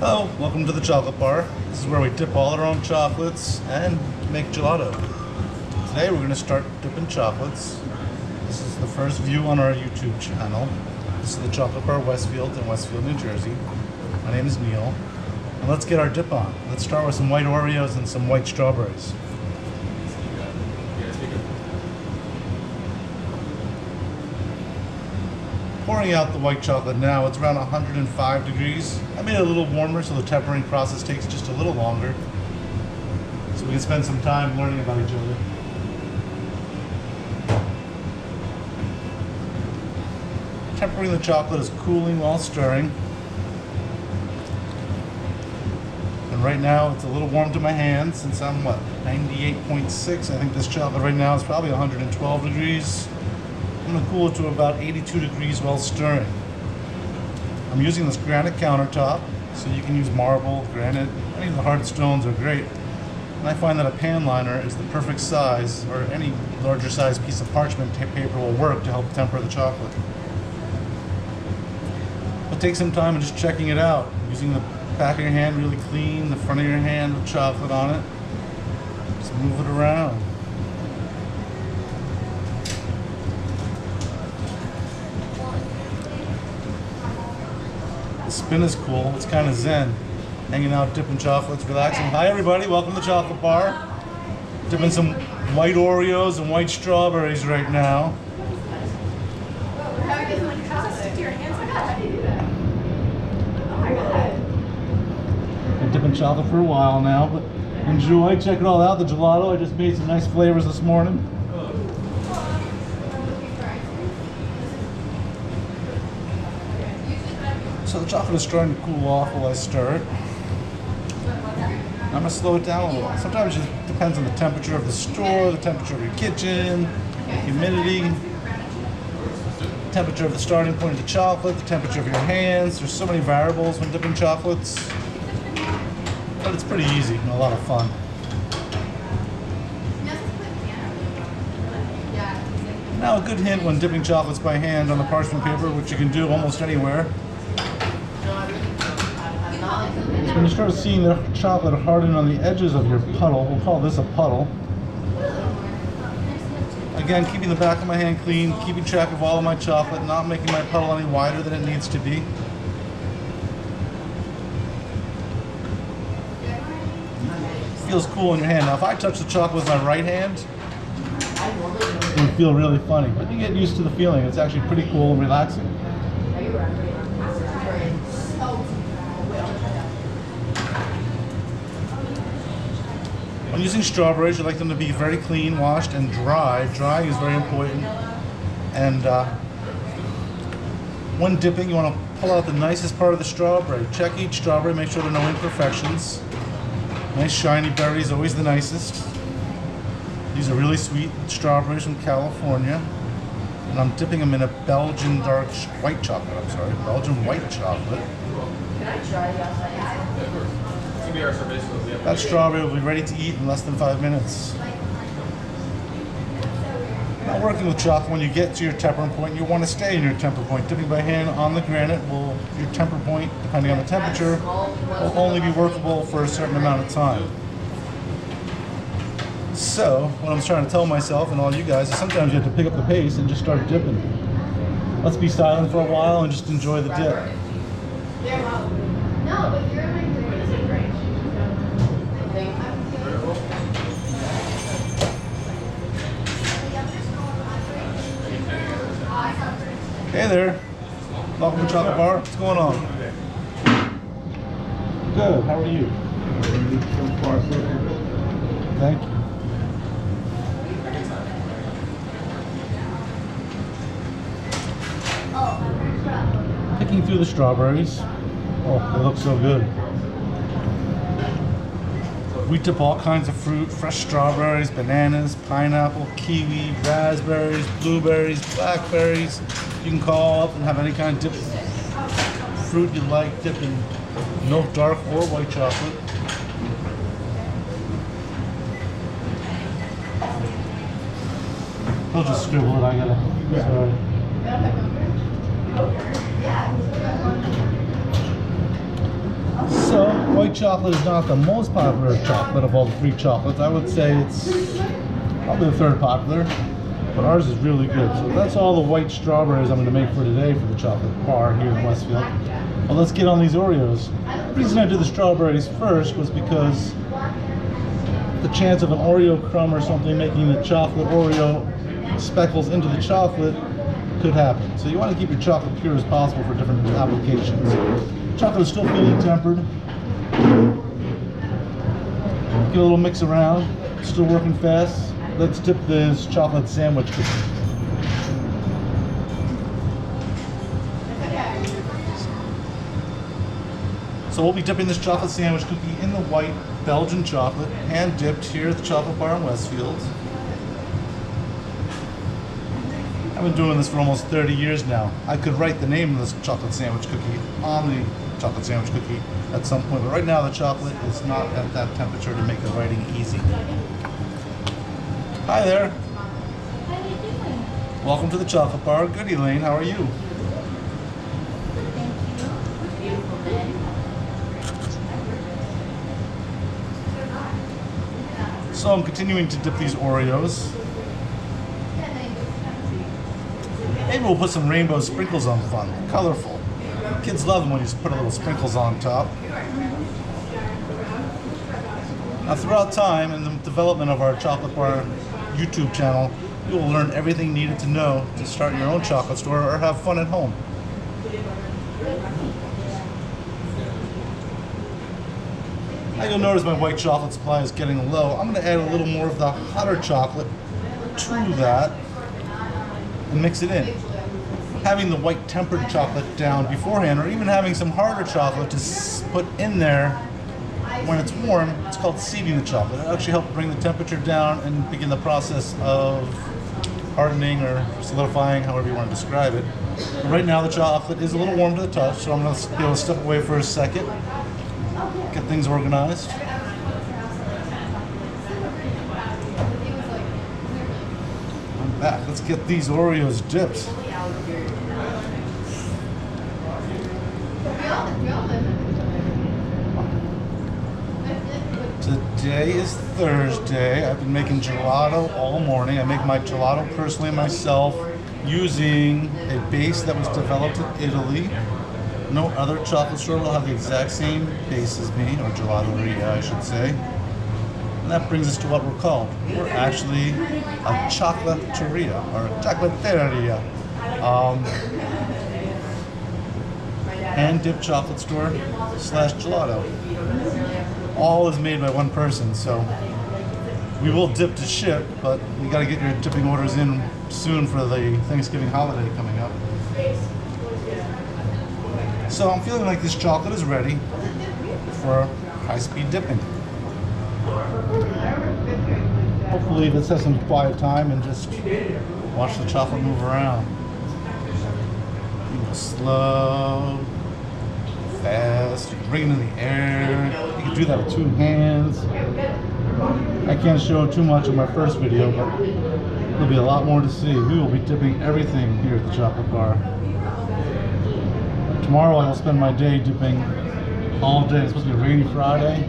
Hello, welcome to the chocolate bar. This is where we dip all our own chocolates and make gelato. Today we're going to start dipping chocolates. This is the first view on our YouTube channel. This is the chocolate bar Westfield in Westfield, New Jersey. My name is Neil. And let's get our dip on. Let's start with some white Oreos and some white strawberries. Pouring out the white chocolate now. It's around 105 degrees. I made it a little warmer so the tempering process takes just a little longer, so we can spend some time learning about each other. Tempering the chocolate is cooling while stirring. And right now it's a little warm to my hands since I'm 98.6. I think this chocolate right now is probably 112 degrees. I'm going to cool it to about 82 degrees while stirring. I'm using this granite countertop, so you can use marble, granite, any of the hard stones are great. And I find that a pan liner is the perfect size, or any larger size piece of parchment paper will work to help temper the chocolate. But take some time and just checking it out, using the back of your hand really clean, the front of your hand with chocolate on it. Just move it around. Spin is cool. It's kind of zen. Hanging out, dipping chocolates, relaxing. Hi everybody, welcome to the chocolate bar. Dipping some white Oreos and white strawberries right now. Been dipping chocolate for a while now, but enjoy. Check it all out. The gelato. I just made some nice flavors this morning. So the chocolate is starting to cool off while I stir it. I'm going to slow it down a little. Sometimes it just depends on the temperature of the store, the temperature of your kitchen, humidity, temperature of the starting point of the chocolate, the temperature of your hands. There's so many variables when dipping chocolates, but it's pretty easy and a lot of fun. Now a good hint when dipping chocolates by hand on the parchment paper, which you can do almost anywhere, when you start seeing the chocolate harden on the edges of your puddle, we'll call this a puddle. Again, keeping the back of my hand clean, keeping track of all of my chocolate, not making my puddle any wider than it needs to be. Feels cool in your hand. Now if I touch the chocolate with my right hand, it would feel really funny, but you get used to the feeling. It's actually pretty cool and relaxing. When using strawberries, you like them to be very clean, washed, and dry. Drying is very important. And when dipping, you want to pull out the nicest part of the strawberry. Check each strawberry, make sure there are no imperfections. Nice shiny berries, always the nicest. These are really sweet strawberries from California. And I'm dipping them in a Belgian white chocolate. Belgian white chocolate. Can I try that? That strawberry will be ready to eat in less than 5 minutes. Now working with chocolate, when you get to your tempering point, you want to stay in your temper point. Dipping by hand on the granite your temper point, depending on the temperature, will only be workable for a certain amount of time. So, what I'm trying to tell myself and all you guys is sometimes you have to pick up the pace and just start dipping. Let's be silent for a while and just enjoy the dip. No, but you're in my Hey there, welcome to Chocolate Bar. What's going on? Good, how are you? Thank you. Picking through the strawberries. Oh, they look so good. We dip all kinds of fruit, fresh strawberries, bananas, pineapple, kiwi, raspberries, blueberries, blackberries. You can call up and have any kind of dip fruit you like, dip in milk, dark or white chocolate. I'll just scribble it, I gotta, sorry. So white chocolate is not the most popular chocolate of all the 3 chocolates. I would say it's probably the 3rd popular, but ours is really good. So that's all the white strawberries I'm going to make for today for the chocolate bar here in Westfield. Well, let's get on these Oreos. The reason I did the strawberries first was because the chance of an Oreo crumb or something making the chocolate Oreo speckles into the chocolate could happen. So you want to keep your chocolate pure as possible for different applications. Chocolate is still fully tempered. Give a little mix around. Still working fast. Let's dip this chocolate sandwich cookie. So we'll be dipping this chocolate sandwich cookie in the white Belgian chocolate, hand dipped here at the chocolate bar in Westfield. I've been doing this for almost 30 years now. I could write the name of this chocolate sandwich cookie on the chocolate sandwich cookie at some point, but right now the chocolate is not at that temperature to make the writing easy. Hi there. How are you doing? Welcome to the chocolate bar. Good, Elaine. How are you? So I'm continuing to dip these Oreos. Maybe we'll put some rainbow sprinkles on fun, colorful. Kids love them when you just put a little sprinkles on top. Now throughout time in the development of our chocolate bar YouTube channel, you will learn everything needed to know to start your own chocolate store or have fun at home. Now you'll notice my white chocolate supply is getting low. I'm going to add a little more of the hotter chocolate to that and mix it in. Having the white tempered chocolate down beforehand, or even having some harder chocolate to put in there when it's warm, it's called seeding the chocolate. It actually helps bring the temperature down and begin the process of hardening or solidifying, however you want to describe it. But right now the chocolate is a little warm to the touch, so I'm going to be able to step away for a second, get things organized. I'm back. Let's get these Oreos dipped. Today is Thursday. I've been making gelato all morning. I make my gelato personally myself using a base that was developed in Italy. No other chocolate store will have the exact same base as me, or gelateria, I should say. And that brings us to what we're called. We're actually a chocolatier, or a chocolateria. Hand-dipped chocolate store / gelato. All is made by one person, so we will dip to ship, but you got to get your dipping orders in soon for the Thanksgiving holiday coming up. So I'm feeling like this chocolate is ready for high-speed dipping. Hopefully let's have some quiet time and just watch the chocolate move around. You go slow, fast, you can bring it in the air, you can do that with 2 hands. I can't show too much in my first video, but there'll be a lot more to see. We will be dipping everything here at the chocolate bar. Tomorrow I will spend my day dipping all day. It's supposed to be a rainy Friday.